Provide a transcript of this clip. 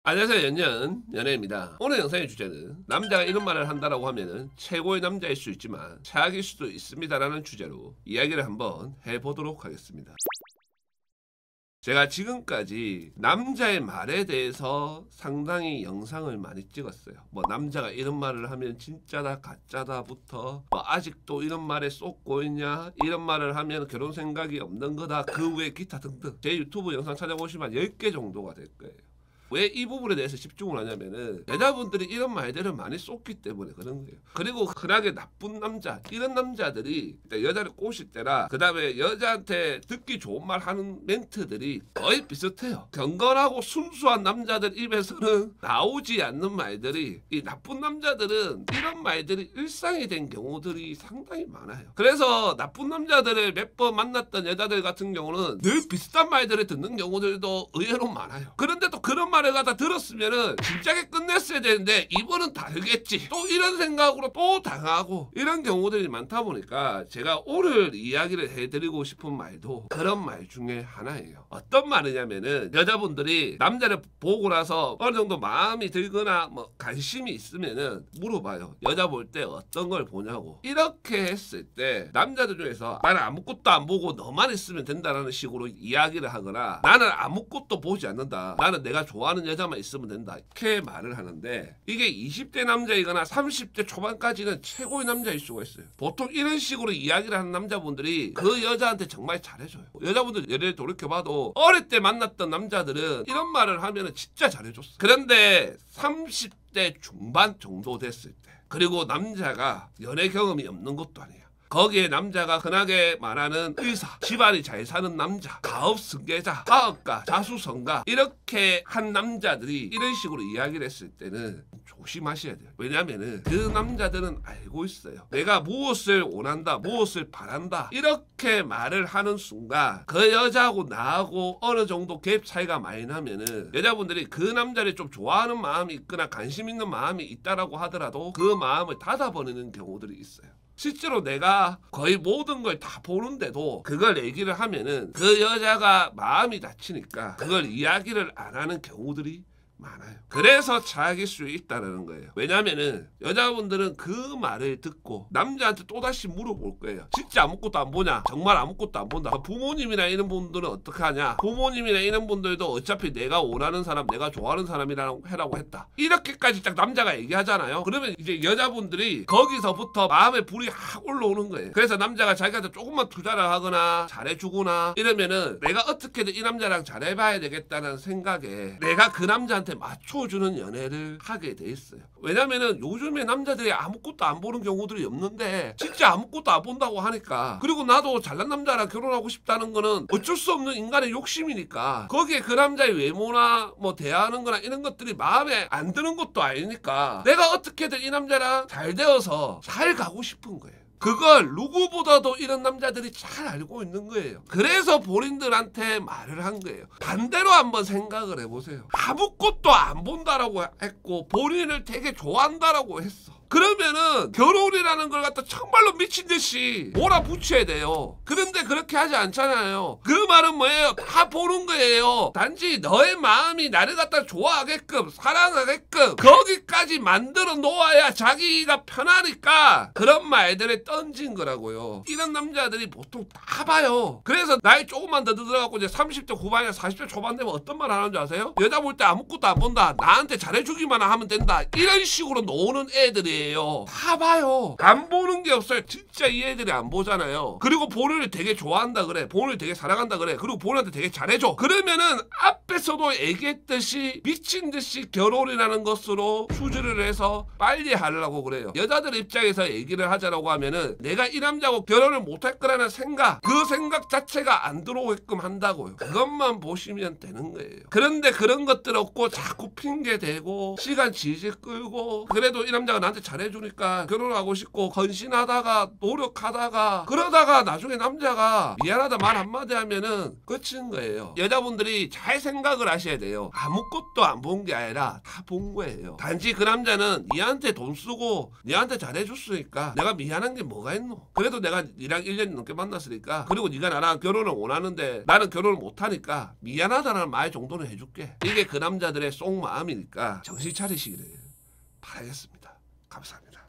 안녕하세요, 연예입니다. 오늘 영상의 주제는 남자가 이런 말을 한다라고 하면은 최고의 남자일 수 있지만 최악일 수도 있습니다라는 주제로 이야기를 한번 해보도록 하겠습니다. 제가 지금까지 남자의 말에 대해서 상당히 영상을 많이 찍었어요. 뭐 남자가 이런 말을 하면 진짜다 가짜다부터 뭐 아직도 이런 말에 쏟고 있냐, 이런 말을 하면 결혼 생각이 없는 거다, 그 외 기타 등등 제 유튜브 영상 찾아보시면 10개 정도가 될 거예요. 왜 이 부분에 대해서 집중을 하냐면은 여자분들이 이런 말들을 많이 쏟기 때문에 그런 거예요. 그리고 흔하게 나쁜 남자, 이런 남자들이 여자를 꼬실 때나 그 다음에 여자한테 듣기 좋은 말 하는 멘트들이 거의 비슷해요. 경건하고 순수한 남자들 입에서는 나오지 않는 말들이, 이 나쁜 남자들은 이런 말들이 일상이 된 경우들이 상당히 많아요. 그래서 나쁜 남자들을 몇 번 만났던 여자들 같은 경우는 늘 비슷한 말들을 듣는 경우들도 의외로 많아요. 그런데 또 그런 말을 갖다 들었으면은 진작에 끝냈어야 되는데 이번은 다르겠지, 또 이런 생각으로 또 당하고, 이런 경우들이 많다 보니까 제가 오늘 이야기를 해드리고 싶은 말도 그런 말 중에 하나예요. 어떤 말이냐면은 여자분들이 남자를 보고 나서 어느 정도 마음이 들거나 뭐 관심이 있으면은 물어봐요. 여자 볼 때 어떤 걸 보냐고. 이렇게 했을 때 남자들 중에서 나는 아무것도 안 보고 너만 있으면 된다라는 식으로 이야기를 하거나, 나는 아무것도 보지 않는다, 나는 내가 좋아하는 여자만 있으면 된다, 이렇게 말을 하는데, 이게 20대 남자이거나 30대 초반까지는 최고의 남자일 수가 있어요. 보통 이런 식으로 이야기를 하는 남자분들이 그 여자한테 정말 잘해줘요. 여자분들 예를 돌이켜봐도 어릴 때 만났던 남자들은 이런 말을 하면 진짜 잘해줬어. 그런데 30대 중반 정도 됐을 때, 그리고 남자가 연애 경험이 없는 것도 아니에요. 거기에 남자가 흔하게 말하는 의사, 집안이 잘 사는 남자, 가업 승계자, 사업가, 자수성가, 이렇게 한 남자들이 이런 식으로 이야기를 했을 때는 조심하셔야 돼요. 왜냐면은 그 남자들은 알고 있어요. 내가 무엇을 원한다, 무엇을 바란다, 이렇게 말을 하는 순간 그 여자하고 나하고 어느 정도 갭 차이가 많이 나면은 여자분들이 그 남자를 좀 좋아하는 마음이 있거나 관심 있는 마음이 있다라고 하더라도 그 마음을 닫아버리는 경우들이 있어요. 실제로 내가 거의 모든 걸 다 보는데도 그걸 얘기를 하면은 그 여자가 마음이 다치니까 그걸 이야기를 안 하는 경우들이 많아요. 그래서 차악일 수 있다는 거예요. 왜냐면은 여자분들은 그 말을 듣고 남자한테 또다시 물어볼 거예요. 진짜 아무것도 안 보냐? 정말 아무것도 안 본다. 부모님이나 이런 분들은 어떻게 하냐? 부모님이나 이런 분들도 어차피 내가 원하는 사람, 내가 좋아하는 사람이라고 해라고 했다, 이렇게까지 딱 남자가 얘기하잖아요. 그러면 이제 여자분들이 거기서부터 마음에 불이 확 올라오는 거예요. 그래서 남자가 자기한테 조금만 투자를 하거나 잘해주거나 이러면은 내가 어떻게든 이 남자랑 잘해봐야 되겠다는 생각에 내가 그 남자한테 맞춰주는 연애를 하게 돼 있어요. 왜냐면은 요즘에 남자들이 아무것도 안 보는 경우들이 없는데 진짜 아무것도 안 본다고 하니까, 그리고 나도 잘난 남자랑 결혼하고 싶다는 거는 어쩔 수 없는 인간의 욕심이니까, 거기에 그 남자의 외모나 뭐 대하는 거나 이런 것들이 마음에 안 드는 것도 아니니까 내가 어떻게든 이 남자랑 잘 되어서 잘 가고 싶은 거예요. 그걸 누구보다도 이런 남자들이 잘 알고 있는 거예요. 그래서 본인들한테 말을 한 거예요. 반대로 한번 생각을 해보세요. 아무것도 안 본다라고 했고 본인을 되게 좋아한다라고 했어. 그러면은 결혼이라는 걸 갖다 정말로 미친 듯이 몰아붙여야 돼요. 그런데 그렇게 하지 않잖아요. 그 말은 뭐예요? 다 보는 거예요. 단지 너의 마음이 나를 갖다 좋아하게끔, 사랑하게끔 거기까지 만들어 놓아야 자기가 편하니까 그런 말들을 던진 거라고요. 이런 남자들이 보통 다 봐요. 그래서 나이 조금만 더 들어가고 이제 30대 후반이나 40대 초반 되면 어떤 말 하는 줄 아세요? 여자 볼 때 아무것도 안 본다, 나한테 잘해주기만 하면 된다, 이런 식으로 노는 애들이 다 봐요. 안 보는 게 없어요. 진짜 이 애들이 안 보잖아요. 그리고 본인을 되게 좋아한다 그래, 본인을 되게 사랑한다 그래, 그리고 본인한테 되게 잘해줘. 그러면은 앞에서도 얘기했듯이 미친 듯이 결혼이라는 것으로 추진을 해서 빨리 하려고 그래요. 여자들 입장에서 얘기를 하자라고 하면은 내가 이 남자하고 결혼을 못할 거라는 생각, 그 생각 자체가 안 들어오게끔 한다고요. 그것만 보시면 되는 거예요. 그런데 그런 것들 없고 자꾸 핑계 대고 시간 질질 끌고, 그래도 이 남자가 나한테 잘해주니까 결혼하고 싶고 헌신하다가 노력하다가 그러다가 나중에 남자가 미안하다 말 한마디 하면은 끝인 거예요. 여자분들이 잘 생각을 하셔야 돼요. 아무것도 안 본 게 아니라 다 본 거예요. 단지 그 남자는 니한테 돈 쓰고 니한테 잘해줬으니까 내가 미안한 게 뭐가 있노. 그래도 내가 니랑 1년 넘게 만났으니까 그리고 니가 나랑 결혼을 원하는데 나는 결혼을 못하니까 미안하다는 말 정도는 해줄게. 이게 그 남자들의 속마음이니까 정신 차리시기를 바라겠습니다. 감사합니다.